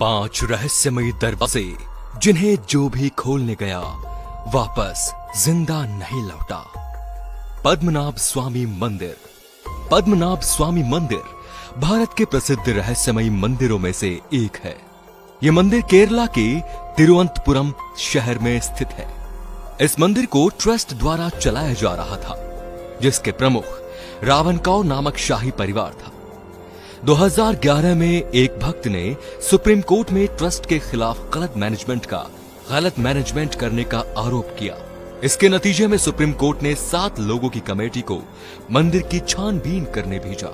5 रहस्यमयी दरवाजे जिन्हें जो भी खोलने गया वापस जिंदा नहीं लौटा। पद्मनाभ स्वामी मंदिर। पद्मनाभ स्वामी मंदिर भारत के प्रसिद्ध रहस्यमयी मंदिरों में से एक है। यह मंदिर केरला के तिरुवनंतपुरम शहर में स्थित है। इस मंदिर को ट्रस्ट द्वारा चलाया जा रहा था, जिसके प्रमुख रावणकौर नामक शाही परिवार था। 2011 में एक भक्त ने सुप्रीम कोर्ट में ट्रस्ट के खिलाफ गलत मैनेजमेंट करने का आरोप किया। इसके नतीजे में सुप्रीम कोर्ट ने 7 लोगों की कमेटी को मंदिर की छानबीन करने भेजा,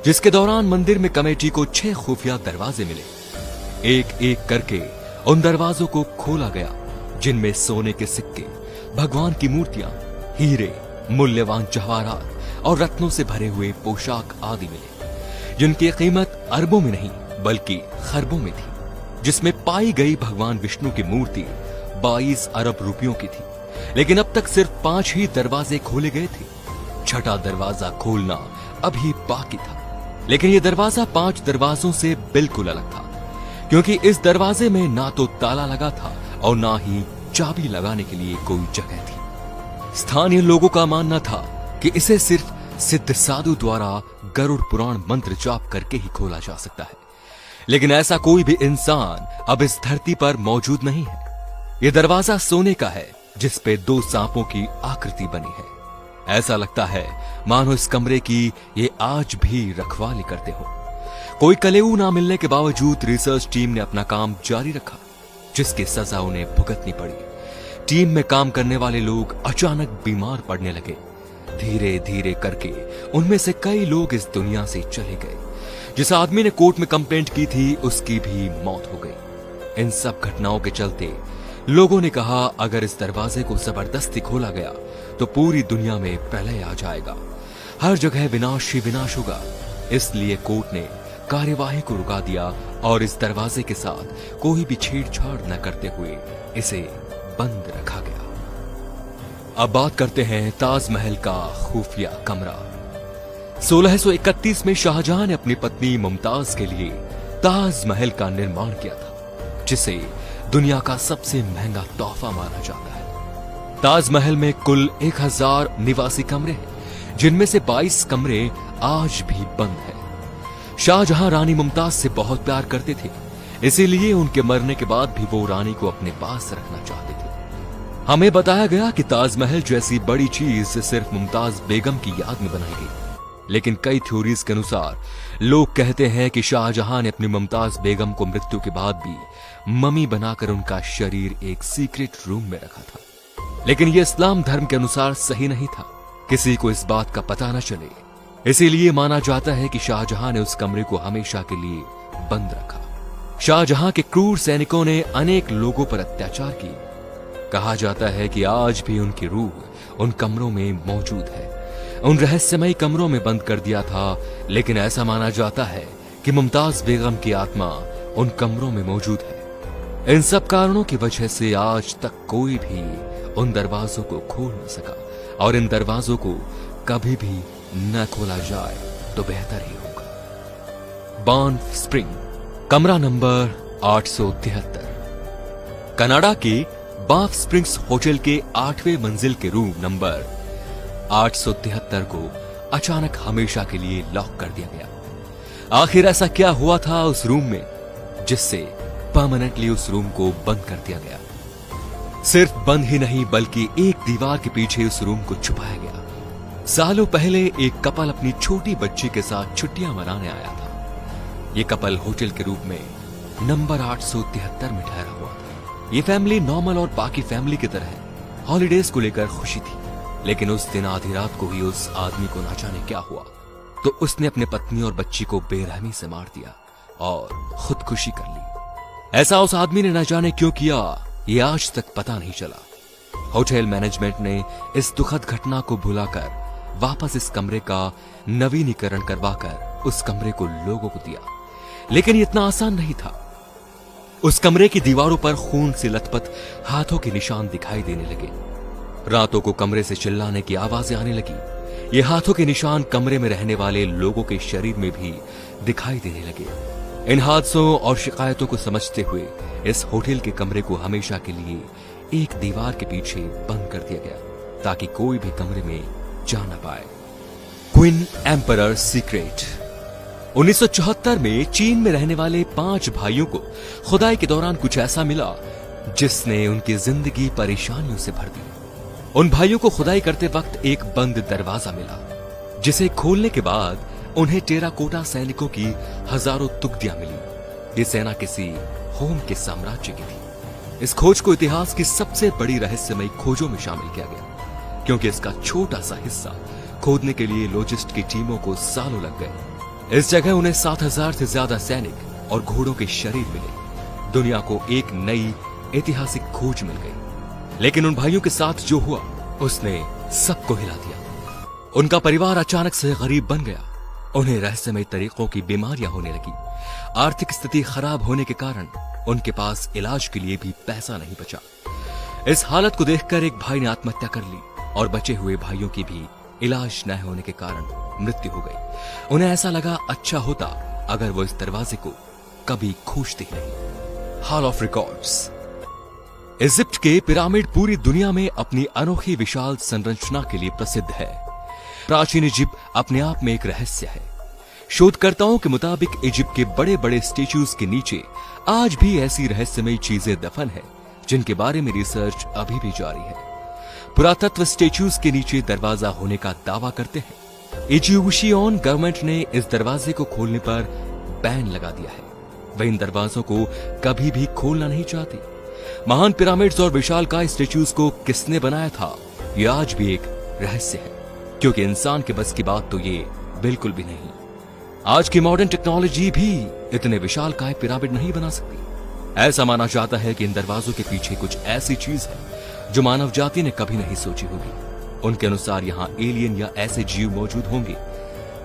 जिसके दौरान मंदिर में कमेटी को 6 खुफिया दरवाजे मिले। एक एक करके उन दरवाजों को खोला गया, जिनमें सोने के सिक्के, भगवान की मूर्तियां, हीरे, मूल्यवान जवाहरात और रत्नों से भरे हुए पोशाक आदि मिले, जिनकी कीमत अरबों में नहीं बल्कि खरबों में थी। जिसमें पाई गई भगवान विष्णु की मूर्ति 22 अरब रुपयों की थी। लेकिन अब तक सिर्फ 5 ही दरवाजे खोले गए थे। 6ठा दरवाजा खोलना अभी बाकी था। लेकिन यह दरवाजा 5 दरवाजों से बिल्कुल अलग था, क्योंकि इस दरवाजे में ना तो ताला लगा था और ना ही चाबी लगाने के लिए कोई जगह थी। स्थानीय लोगों का मानना था कि इसे सिर्फ सिद्ध साधु द्वारा गरुड़ पुराण मंत्र जाप करके ही खोला जा सकता है। लेकिन ऐसा कोई भी इंसान अब इस धरती पर मौजूद नहीं है। यह दरवाजा सोने का है, जिस पे 2 सांपों की आकृति बनी है। ऐसा लगता है मानो इस कमरे की ये आज भी रखवाली करते हो। कोई कलेऊ ना मिलने के बावजूद रिसर्च टीम ने अपना काम जारी रखा, जिसकी सजा उन्हें भुगतनी पड़ी। टीम में काम करने वाले लोग अचानक बीमार पड़ने लगे। धीरे धीरे करके उनमें से कई लोग इस दुनिया से चले गए। जिस आदमी ने कोर्ट में कंप्लेंट की थी, उसकी भी मौत हो गई। इन सब घटनाओं के चलते लोगों ने कहा, अगर इस दरवाजे को जबरदस्ती खोला गया तो पूरी दुनिया में प्रलय आ जाएगा, हर जगह विनाश ही विनाश होगा। इसलिए कोर्ट ने कार्यवाही को रुका दिया और इस दरवाजे के साथ कोई भी छेड़छाड़ न करते हुए इसे बंद रखा गया। अब बात करते हैं ताजमहल का खुफिया कमरा। 1631 में शाहजहां ने अपनी पत्नी मुमताज के लिए ताजमहल का निर्माण किया था, जिसे दुनिया का सबसे महंगा तोहफा माना जाता है। ताजमहल में कुल 1000 निवासी कमरे हैं, जिनमें से 22 कमरे आज भी बंद हैं। शाहजहां रानी मुमताज से बहुत प्यार करते थे, इसीलिए उनके मरने के बाद भी वो रानी को अपने पास रखना चाहते थे। हमें बताया गया कि ताजमहल जैसी बड़ी चीज सिर्फ मुमताज बेगम की याद में बनाई गई। लेकिन कई थ्योरीज के अनुसार लोग कहते हैं कि शाहजहां ने अपनी मुमताज बेगम को मृत्यु के बाद भी ममी बनाकर उनका शरीर एक सीक्रेट रूम में रखा था। लेकिन यह इस्लाम धर्म के अनुसार सही नहीं था, किसी को इस बात का पता न चले। इसीलिए माना जाता है कि शाहजहां ने उस कमरे को हमेशा के लिए बंद रखा। शाहजहां के क्रूर सैनिकों ने अनेक लोगों पर अत्याचार किए। कहा जाता है कि आज भी उनकी रूह उन कमरों में मौजूद है। उन रहस्यमयी कमरों में बंद कर दिया था, लेकिन ऐसा माना जाता है कि मुमताज बेगम की आत्मा उन कमरों में मौजूद है। इन सब कारणों की वजह से आज तक कोई भी उन दरवाजों को खोल न सका, और इन दरवाजों को कभी भी न खोला जाए तो बेहतर ही होगा। बान्फ स्प्रिंग, कमरा नंबर 873। कनाडा के बान्फ स्प्रिंग्स होटल के 8वें मंजिल के रूम नंबर 873 को अचानक हमेशा के लिए लॉक कर दिया गया। आखिर ऐसा क्या हुआ था उस रूम में, जिससे परमानेंटली उस रूम को बंद कर दिया गया? सिर्फ बंद ही नहीं, बल्कि एक दीवार के पीछे उस रूम को छुपाया गया। सालों पहले एक कपल अपनी छोटी बच्ची के साथ छुट्टियां मनाने आया था। ये कपल होटल के रूम में नंबर 873 में ठहरा हुआ था। ये फैमिली नॉर्मल और बाकी फैमिली की तरह हॉलीडेज को लेकर खुशी थी। लेकिन उस दिन आधी रात को ही उस आदमी को ना जाने क्या हुआ, तो उसने अपने पत्नी और बच्ची को बेरहमी से मार दिया और खुदकुशी कर ली। ऐसा उस आदमी ने न जाने क्यों किया, ये आज तक पता नहीं चला। होटल मैनेजमेंट ने इस दुखद घटना को भुलाकर वापस इस कमरे का नवीनीकरण करवाकर उस कमरे को लोगों को दिया। लेकिन ये इतना आसान नहीं था। उस कमरे की दीवारों पर खून से लथपथ हाथों के निशान दिखाई देने लगे। रातों को कमरे से चिल्लाने की आवाजें आने लगी। ये हाथों के निशान कमरे में रहने वाले लोगों के शरीर में भी दिखाई देने लगे। इन हादसों और शिकायतों को समझते हुए इस होटल के कमरे को हमेशा के लिए एक दीवार के पीछे बंद कर दिया गया ताकि कोई भी कमरे में जा ना पाए। Queen emperor secret. 1974 में चीन में रहने वाले 5 भाइयों को खुदाई के दौरान कुछ ऐसा मिला जिसने उनकी जिंदगी परेशानियों से भर दी। उन भाइयों को खुदाई करते वक्त एक बंद दरवाजा मिला जिसे खोलने के बाद उन्हें टेराकोटा सैनिकों की हजारों तुकदियां मिली। ये सेना किसी होम के साम्राज्य की थी। इस खोज को इतिहास की सबसे बड़ी रहस्यमयी खोजों में शामिल किया गया क्योंकि इसका छोटा सा हिस्सा खोदने के लिए लॉजिस्ट की टीमों को सालों लग गए। इस जगह उन्हें 7000 से ज्यादा सैनिक और घोड़ों के शरीर मिले। दुनिया को एक नई ऐतिहासिक खोज मिल गई। लेकिन उन भाइयों के साथ जो हुआ उसने सबको हिला दिया। उनका परिवार अचानक से गरीब बन गया। उन्हें रहस्यमय तरीकों की बीमारियां होने लगी। आर्थिक स्थिति खराब होने के कारण उनके पास इलाज के लिए भी पैसा नहीं बचा। इस हालत को देखकर एक भाई ने आत्महत्या कर ली और बचे हुए भाइयों की भी इलाज न होने के कारण मृत्यु हो गई। उन्हें ऐसा लगा अच्छा होता अगर वो इस दरवाजे को कभी खोजते ही नहीं। Hall of records. इजिप्ट के पिरामिड पूरी दुनिया में अपनी अनोखी विशाल संरचना के लिए प्रसिद्ध है। प्राचीन इजिप्ट अपने आप में एक रहस्य है। शोधकर्ताओं के मुताबिक इजिप्ट के बड़े बड़े स्टेच्यूज के नीचे आज भी ऐसी रहस्यमयी चीजें दफन है जिनके बारे में रिसर्च अभी भी जारी है। पुरातत्व स्टेच्यूज के नीचे दरवाजा होने का दावा करते हैं। इजिप्शियन गवर्नमेंट ने इस दरवाजे को खोलने पर बैन लगा दिया है। वे इन दरवाजों को कभी भी खोलना नहीं चाहते। महान पिरामिड्स और विशालकाय स्टेच्यूज को किसने बनाया था यह आज भी एक रहस्य है क्योंकि इंसान के बस की बात तो ये बिल्कुल भी नहीं। आज की मॉडर्न टेक्नोलॉजी भी इतने विशालकाय पिरामिड नहीं बना सकती। ऐसा माना जाता है कि इन दरवाजों के पीछे कुछ ऐसी चीज है जो मानव जाति ने कभी नहीं सोची होगी। उनके अनुसार यहाँ एलियन या ऐसे जीव मौजूद होंगे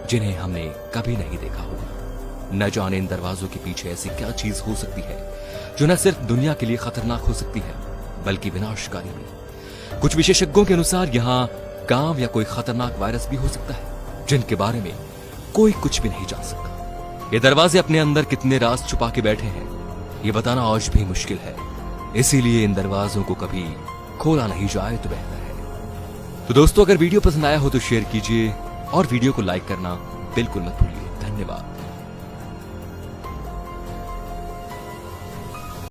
जिन्हें हमने कभी नहीं देखा होगा। न जाने इन दरवाजों के पीछे ऐसी क्या चीज हो सकती है जो न सिर्फ दुनिया के लिए खतरनाक हो सकती है बल्कि विनाशकारी भी। कुछ विशेषज्ञों के अनुसार यहाँ गांव या कोई खतरनाक वायरस भी हो सकता है जिनके बारे में कोई कुछ भी नहीं जान सकता। ये दरवाजे अपने अंदर कितने राज छुपा के बैठे हैं ये बताना आज भी मुश्किल है। इसीलिए इन दरवाजों को कभी खोला नहीं जाए तो बेहतर है। तो दोस्तों अगर वीडियो पसंद आया हो तो शेयर कीजिए और वीडियो को लाइक करना बिल्कुल मत भूलिए। धन्यवाद।